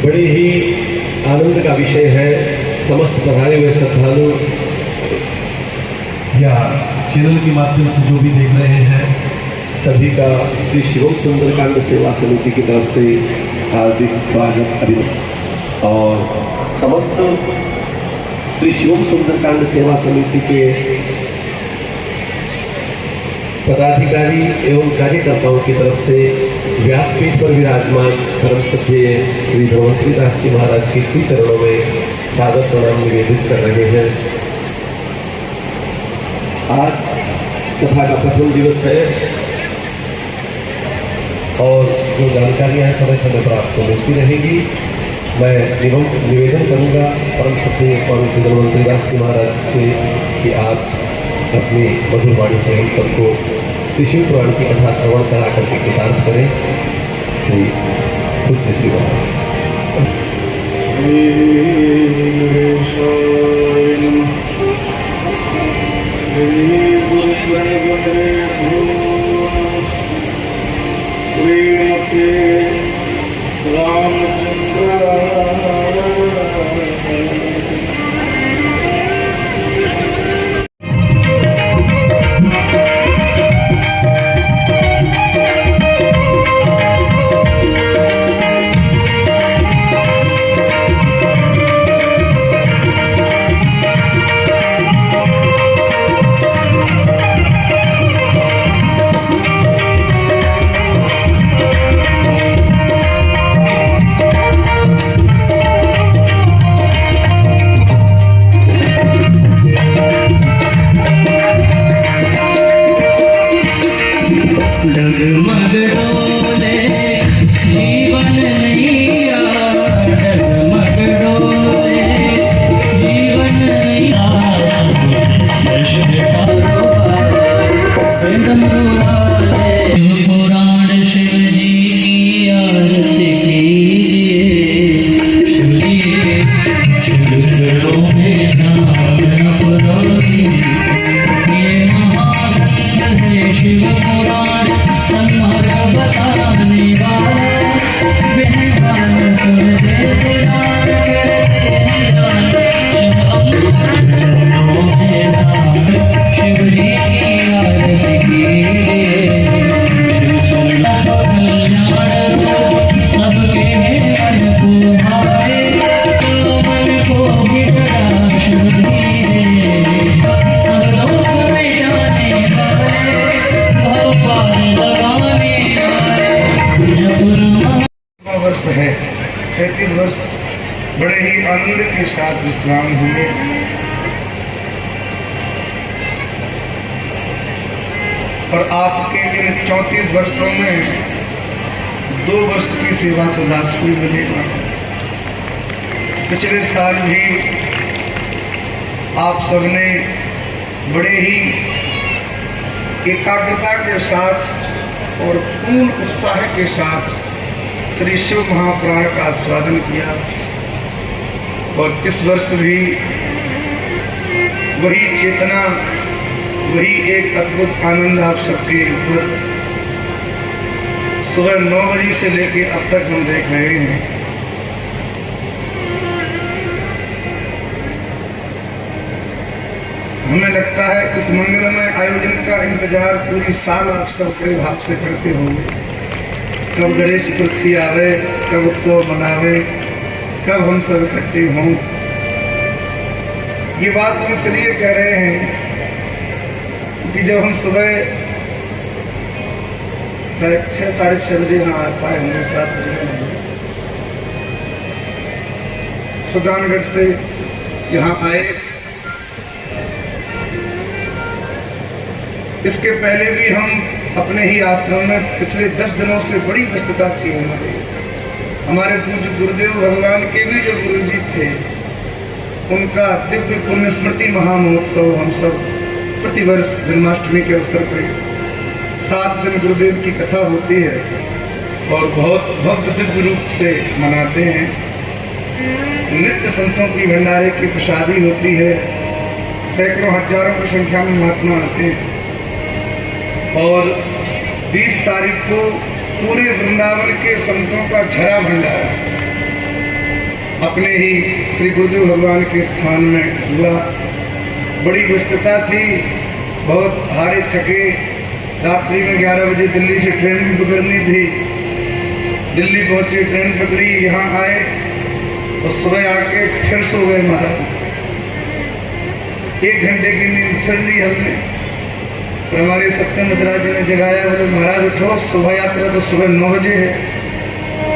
बड़ी ही आनंद का विषय है। समस्त पधारे हुए श्रद्धालु या चैनल के माध्यम से जो भी देख रहे हैं, सभी का श्री शिवम सुंदरकांड सेवा समिति की तरफ से हार्दिक स्वागत अभिनंदन। और समस्त श्री शिवम सुंदरकांड सेवा समिति के पदाधिकारी एवं कार्यकर्ताओं की तरफ से व्यासपीठ पर विराजमान परम सभ्य श्री धन्वंतरी दास जी महाराज के श्री चरणों में सादर प्रणाम निवेदित कर रहे हैं। आज कथा का प्रथम दिवस है और जो जानकारियां हैं समय समय पर आपको मिलती रहेगी। मैं निवेदन करूंगा परम सभ्य स्वामी श्री धन्वंतरी दास जी महाराज से कि आप अपनी मधुर वाणी से हम सबको श्री शिव पुराण की कथा श्रवण करा करके कृतार्थ करें। श्री पूज्य श्री श्रीमते रामचंद्र है 33 वर्ष बड़े ही आनंद के साथ विश्राम हुए और आपके इन 34 वर्षों में 2 वर्ष की सेवा तो राजस्व मिलेगा। पिछले साल भी आप सबने बड़े ही एकाग्रता के साथ और पूर्ण उत्साह के साथ श्री शिव महापुराण का आस्वादन किया और इस वर्ष भी वही चेतना, वही एक अद्भुत आनंद आप सबके ऊपर सुबह 9 बजे से लेकर अब तक हम देख रहे हैं। हमें लगता है इस मंगलमय आयोजन का इंतजार पूरी साल आप सब बड़े भाव से करते होंगे। कब गणेश चतुर्थी आवे, कब उत्सव मनावे, कब हम सब इकट्ठे हों। ये बात हम इसलिए कह रहे हैं कि जब हम सुबह 6 साढ़े 6 बजे यहाँ आ पाए होंगे, 7 बजे सुल्तानगढ़ से यहाँ आए। इसके पहले भी हम अपने ही आश्रम में पिछले 10 दिनों से बड़ी व्यस्तता थी। हमारे पूज्य गुरुदेव भगवान के भी जो गुरु जी थे, उनका दिव्य पुण्य स्मृति महामहोत्सव हम सब प्रतिवर्ष जन्माष्टमी के अवसर पर 7 दिन गुरुदेव की कथा होती है और बहुत भव्य दिव्य रूप से मनाते हैं। नित्य संतों की भंडारे की प्रसादी होती है, सैकड़ों हजारों की संख्या में महात्मा आते हैं और 20 तारीख को पूरे वृंदावन के संतों का झरा भंडारा अपने ही श्री गुरुदेव भगवान के स्थान में हुआ। बड़ी व्यस्तता थी, बहुत हारे थके। रात्रि में 11 बजे दिल्ली से ट्रेन भी पकड़नी थी। दिल्ली पहुंचे, ट्रेन पकड़ी, यहाँ आए और सुबह आके फिर सो गए महाराज। 1 घंटे की नींद फिर ली हमने। फिर हमारे सत्यम मिश्रा जी ने जगाया, बोले महाराज उठो, सुबह यात्रा तो सुबह 9 बजे है।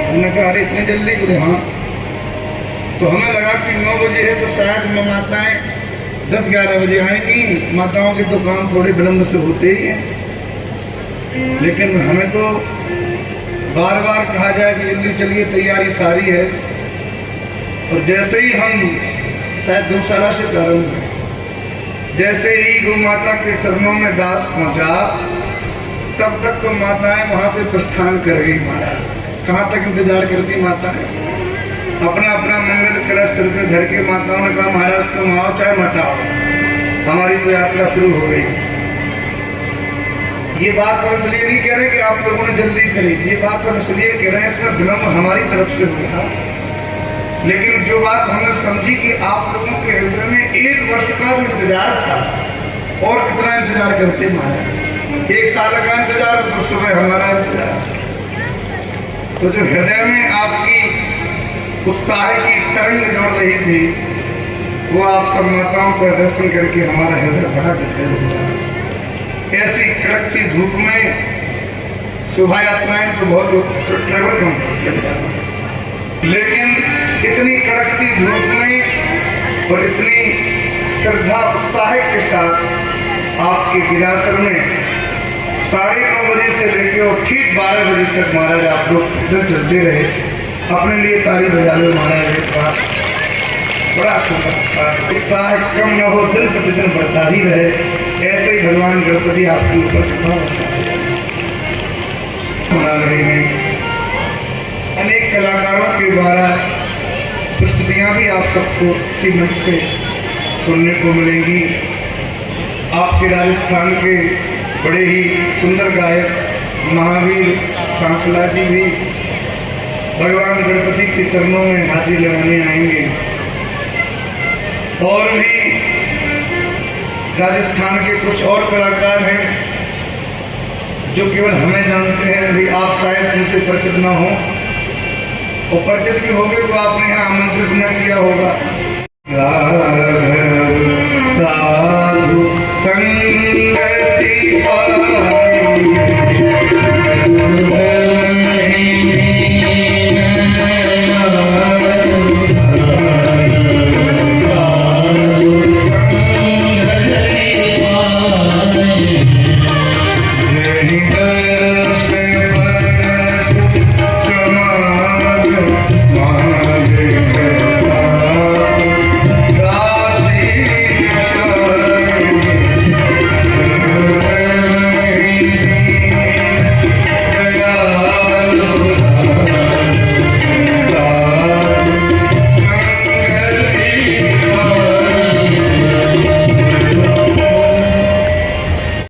हमने कहा अरे इतनी जल्दी? बोले हाँ। तो हमें लगा कि 9 बजे है तो शायद माताएं 10-11 बजे आएंगी। माताओं के तो काम थोड़े विलम्ब से होते ही हैं, लेकिन हमें तो बार बार कहा जाए कि जल्दी चलिए, तैयारी सारी है। और जैसे ही हम शायद गौशाला से प्रारंभ हुए, जैसे ही गौ माता के चरणों में दास पहुंचा, तब तक तो माताएं वहां से प्रस्थान कर गई। महाराज कहाँ तक इंतजार करती माताएं? अपना अपना मंगल कलश सिर पे धर के माताओं ने कहा महाराज तुम आओ चाहे मत आओ, हमारी तो यात्रा शुरू हो गई। ये बात हम इसलिए नहीं कह रहे कि आप लोगों ने जल्दी करी, ये बात हम इसलिए कह रहे हैं इसमें विलम्ब हमारी तरफ से हुआ। लेकिन जो बात हमने समझी कि आप लोगों के हृदय में 1 वर्ष का इंतजार था, और कितना इंतजार करते महाराज? 1 साल का इंतजार, तो सुबह हमारा इंतजार। तो जो हृदय में आपकी उत्साह की तरंग दौड़ रही थी, वो आप सब माताओं का दर्शन करके हमारा हृदय बड़ा विचलित हुआ। ऐसी कड़कती धूप में शोभा यात्राएं तो बहुत ट्रेवल कम चल जाता, लेकिन इतनी कड़कती धूप में और इतनी श्रद्धा उत्साह के साथ आपके विलासर में 9:30 बजे से लेकर और ठीक 12 बजे तक महाराज आप लोग इधर चलते रहे। अपने लिए ताली बजा लो महाराज एक बार। बड़ा सुंदर उत्साह कम न हो, दिन प्रतिदिन बढ़ता ही रहे। ऐसे ही भगवान गणपति आपके ऊपर मना रहे हैं। अनेक कलाकारों के द्वारा प्रस्तुतियाँ भी आप सबको इसी मंच से सुनने को मिलेंगी। आपके राजस्थान के बड़े ही सुंदर गायक महावीर सांकला जी भी भगवान गणपति के चरणों में हाजिरी लगाने आएंगे। और भी राजस्थान के कुछ और कलाकार हैं जो केवल हमें जानते हैं, भी आप शायद उनसे परिचित न हो, और परिचित भी होंगे तो आपने यहाँ आमंत्रित न किया होगा। साधु संग